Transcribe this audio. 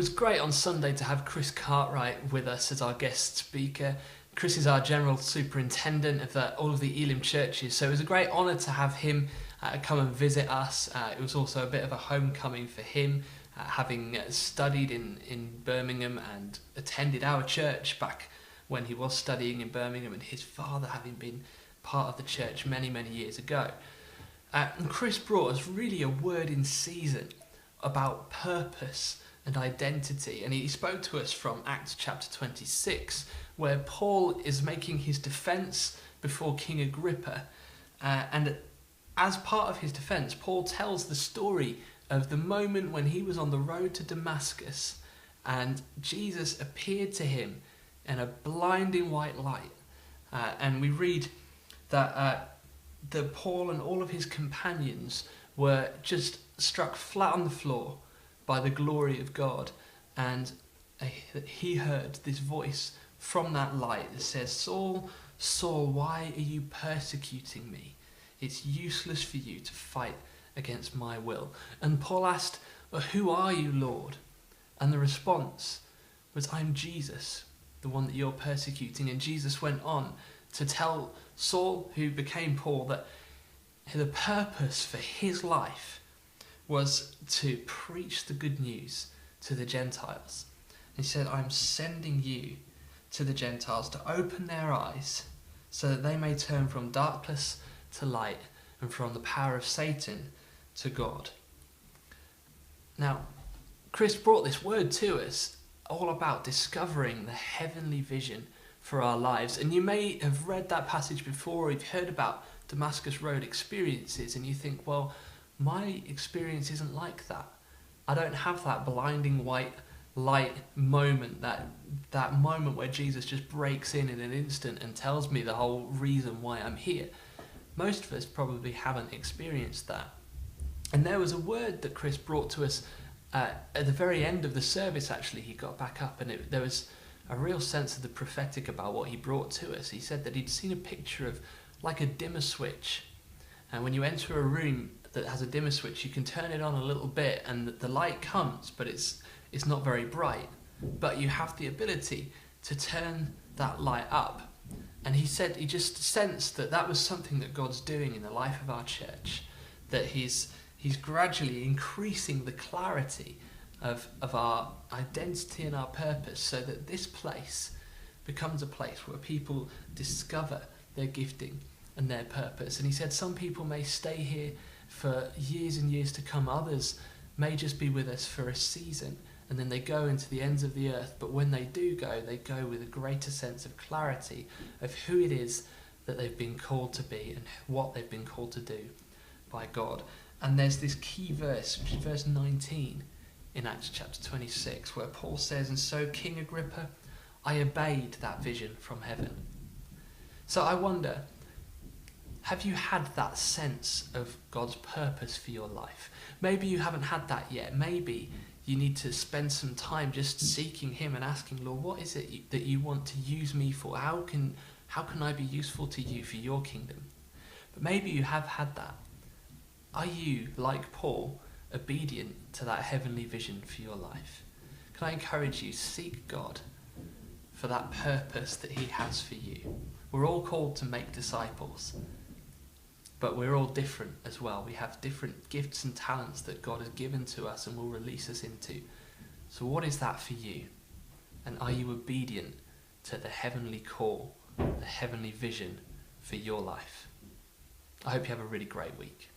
was great on Sunday to have Chris Cartwright with us as our guest speaker. Chris is our general superintendent of all of the Elim churches, so it was a great honour to have him come and visit us. It was also a bit of a homecoming for him, having studied in Birmingham and attended our church back when he was studying in Birmingham, and his father having been part of the church many, many years ago. And Chris brought us really a word in season about purpose and identity, and he spoke to us from Acts chapter 26, where Paul is making his defence before King Agrippa, and as part of his defence, Paul tells the story of the moment when he was on the road to Damascus and Jesus appeared to him in a blinding white light, and we read that Paul and all of his companions were just struck flat on the floor by the glory of God, and he heard this voice from that light that says, "Saul, Saul, why are you persecuting me? It's useless for you to fight against my will." And Paul asked, "Well, who are you, Lord?" And the response was, "I'm Jesus, the one that you're persecuting." And Jesus went on to tell Saul, who became Paul, that the purpose for his life was to preach the good news to the Gentiles. He said, "I'm sending you to the Gentiles to open their eyes so that they may turn from darkness to light and from the power of Satan to God." Now, Chris brought this word to us all about discovering the heavenly vision for our lives. And you may have read that passage before, or you've heard about Damascus Road experiences, and you think, well, my experience isn't like that. I don't have that blinding white light moment, that moment where Jesus just breaks in an instant and tells me the whole reason why I'm here. Most of us probably haven't experienced that. And there was a word that Chris brought to us at the very end of the service. Actually, he got back up, and there was a real sense of the prophetic about what he brought to us. He said that he'd seen a picture of like a dimmer switch, and when you enter a room that has a dimmer switch, you can turn it on a little bit and the light comes, but it's not very bright, but you have the ability to turn that light up. And he said he just sensed that was something that God's doing in the life of our church, that he's gradually increasing the clarity of our identity and our purpose, so that this place becomes a place where people discover their gifting and their purpose. And he said some people may stay here for years and years to come. Others may just be with us for a season, and then they go into the ends of the earth. But when they do go, they go with a greater sense of clarity of who it is that they've been called to be and what they've been called to do by God. And there's this key verse, which is verse 19 in Acts chapter 26, where Paul says, "And so, King Agrippa, I obeyed that vision from heaven." So I wonder, have you had that sense of God's purpose for your life? Maybe you haven't had that yet. Maybe you need to spend some time just seeking him and asking, "Lord, what is it that you want to use me for? How can I be useful to you for your kingdom?" But maybe you have had that. Are you, like Paul, obedient to that heavenly vision for your life? Can I encourage you, seek God for that purpose that he has for you. We're all called to make disciples, but we're all different as well. We have different gifts and talents that God has given to us and will release us into. So what is that for you? And are you obedient to the heavenly call, the heavenly vision for your life? I hope you have a really great week.